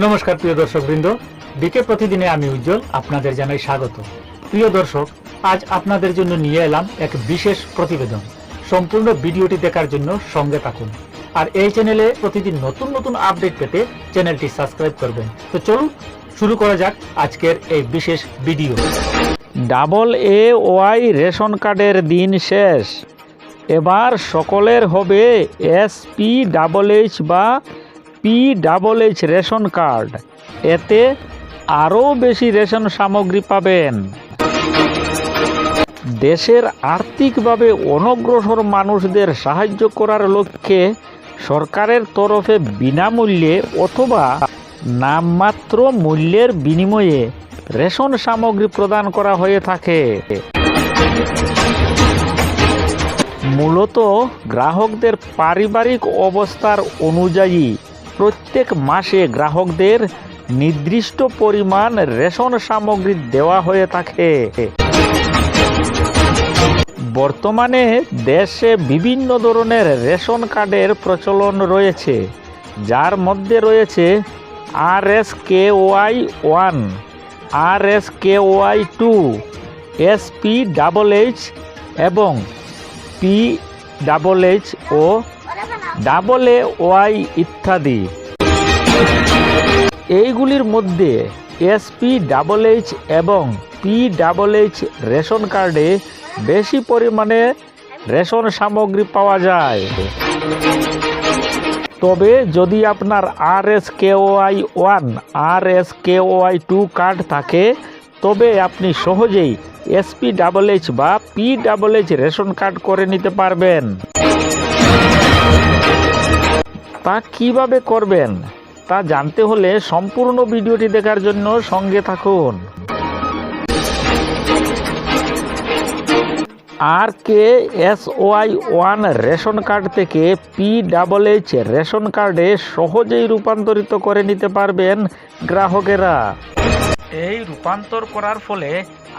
নমস্কার প্রিয় দর্শকবৃন্দ, বিকে প্রতিদিনে আমি উজ্জ্বল আপনাদের জানাই স্বাগত। প্রিয় দর্শক, আজ আপনাদের জন্য নিয়ে এলাম এক বিশেষ প্রতিবেদন। সম্পূর্ণ ভিডিওটি দেখার জন্য সঙ্গে থাকুন, আর এই চ্যানেলে প্রতিদিন নতুন নতুন আপডেট পেতে চ্যানেলটি সাবস্ক্রাইব করবেন। তো চলুন শুরু করা যাক আজকের এই বিশেষ ভিডিও। AAY রেশন কার্ডের দিন শেষ, এবার সকলের হবে SPHH বা PHH রেশন কার্ড। এতে আরও বেশি রেশন সামগ্রী পাবেন। দেশের আর্থিকভাবে অনগ্রসর মানুষদের সাহায্য করার লক্ষ্যে সরকারের তরফে বিনামূল্যে অথবা নামমাত্র মূল্যের বিনিময়ে রেশন সামগ্রী প্রদান করা হয়ে থাকে। মূলত গ্রাহকদের পারিবারিক অবস্থার অনুযায়ী প্রত্যেক মাসে গ্রাহকদের নির্দিষ্ট পরিমাণ রেশন সামগ্রী দেওয়া হয়ে থাকে। বর্তমানে দেশে বিভিন্ন ধরনের রেশন কার্ডের প্রচলন রয়েছে, যার মধ্যে রয়েছে RSKY1, RSKY2, SPHH এবং PHH ও AAY ইত্যাদি। এইগুলির মধ্যে SPHH এবং PHH রেশন কার্ডে বেশি পরিমাণে রেশন সামগ্রী পাওয়া যায়। তবে যদি আপনার RSKY1, RSKY2 কার্ড থাকে, তবে আপনি সহজেই SPHH বা PHH রেশন কার্ড করে নিতে পারবেন। তা কিভাবে করবেন তা জানতে হলে সম্পূর্ণ ভিডিওটি দেখার জন্য সঙ্গে থাকুন। RKSY1 রেশন কার্ড থেকে PHH রেশন কার্ডে সহজেই রূপান্তরিত করে নিতে পারবেন গ্রাহকেরা। এই রূপান্তর করার ফলে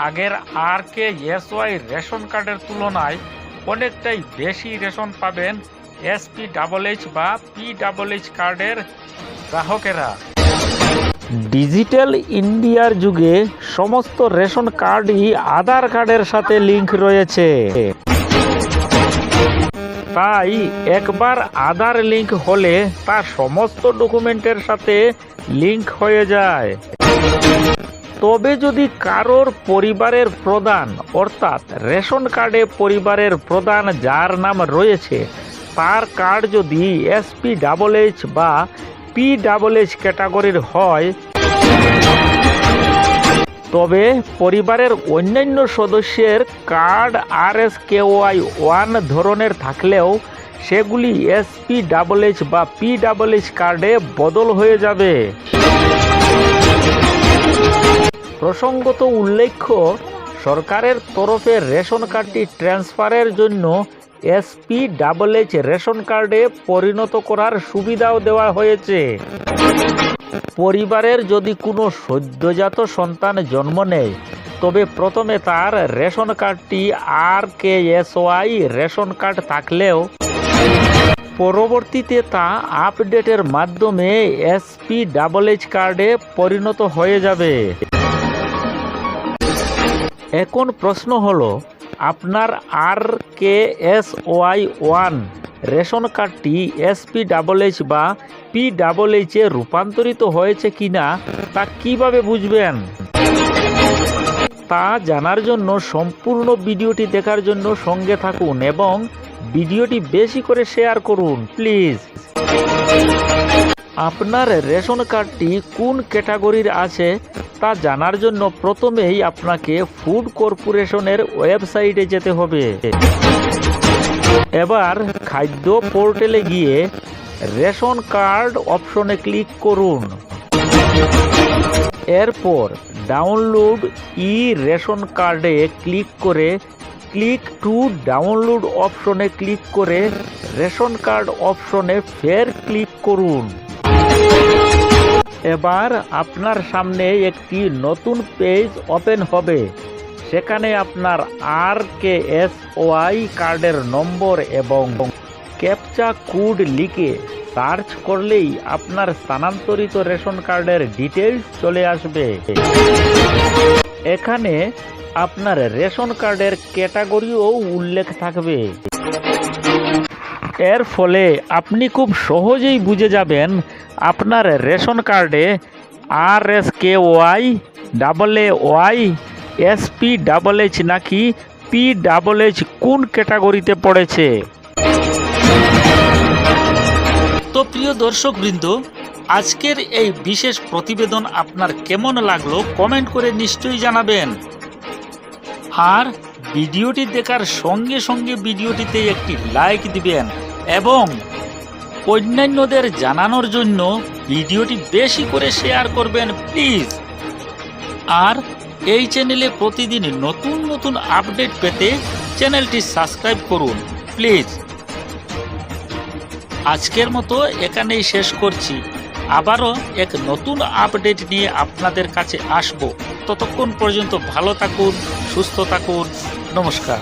আগের RKSY রেশন কার্ডের তুলনায় অনেকটাই বেশি রেশন পাবেন SPHH বা PHH কার্ডের গ্রাহকেরা। ডিজিটাল ইন্ডিয়ার যুগে সমস্ত রেশন কার্ডই আধার কার্ডের সাথে লিংক রয়েছে, তাই একবার আধার লিংক হলে তা সমস্ত ডকুমেন্টের সাথে লিংক হয়ে যায়। তবে যদি কারোর পরিবারের প্রধান অর্থাৎ রেশন কার্ডে পরিবারের প্রধান যার নাম রয়েছে, তার কার্ড যদি SPHH বা PHH ক্যাটাগরির হয়, তবে পরিবারের অন্যান্য সদস্যের কার্ড RSKY1 ধরনের থাকলেও সেগুলি SPHH বা PHH কার্ডে বদল হয়ে যাবে। প্রসঙ্গত উল্লেখ্য, সরকারের তরফে রেশন কার্ডটি ট্রান্সফারের জন্য SPHH রেশন কার্ডে পরিণত করার সুবিধাও দেওয়া হয়েছে। পরিবারের যদি কোনো সদ্যজাত সন্তান জন্ম নেয়, তবে প্রথমে তার রেশন কার্ডটি RKSY রেশন কার্ড থাকলেও পরবর্তীতে তা আপডেটের মাধ্যমে SPHH কার্ডে পরিণত হয়ে যাবে। এখন প্রশ্ন হলো, আপনার RKSY1 রেশন কার্ডটি SPHH বা PHH এ রূপান্তরিত হয়েছে কিনা তা কিভাবে বুঝবেন? তা জানার জন্য সম্পূর্ণ ভিডিওটি দেখার জন্য সঙ্গে থাকুন এবং ভিডিওটি বেশি করে শেয়ার করুন প্লিজ। আপনার রেশন কার্ডটি কোন ক্যাটাগরির আছে তা জানার জন্য প্রথমেই আপনাকে ফুড কর্পোরেশনের ওয়েবসাইটে যেতে হবে। এবার খাদ্য পোর্টালে গিয়ে রেশন কার্ড অপশনে ক্লিক করুন। এরপর ডাউনলোড রেশন কার্ডে ক্লিক করে ক্লিক টু ডাউনলোড অপশনে ক্লিক করে রেশন কার্ড অপশনে ফের ক্লিক করুন। এবার আপনার সামনে একটি নতুন পেজ ওপেন হবে। সেখানে আপনার RKSY কার্ডের নম্বর এবং ক্যাপচা কোড লিখে সার্চ করলেই আপনার স্থানান্তরিত রেশন কার্ডের ডিটেলস চলে আসবে। এখানে আপনার রেশন কার্ডের ক্যাটাগরিও উল্লেখ থাকবে। এর ফলে আপনি খুব সহজেই বুঝে যাবেন আপনার রেশন কার্ডে RSKY, AA, SPHH নাকি PHH কোন ক্যাটাগরিতে পড়েছে। তো প্রিয় দর্শকবৃন্দ, আজকের এই বিশেষ প্রতিবেদন আপনার কেমন লাগলো কমেন্ট করে নিশ্চয়ই জানাবেন। আর ভিডিওটি দেখার সঙ্গে সঙ্গে ভিডিওটিতে একটি লাইক দিবেন এবং অন্যান্যদের জানানোর জন্য ভিডিওটি বেশি করে শেয়ার করবেন প্লিজ। আর এই চ্যানেলে প্রতিদিন নতুন নতুন আপডেট পেতে চ্যানেলটি সাবস্ক্রাইব করুন প্লিজ। আজকের মতো এখানেই শেষ করছি। আবারও এক নতুন আপডেট নিয়ে আপনাদের কাছে আসব। ততক্ষণ পর্যন্ত ভালো থাকুন, সুস্থ থাকুন। নমস্কার।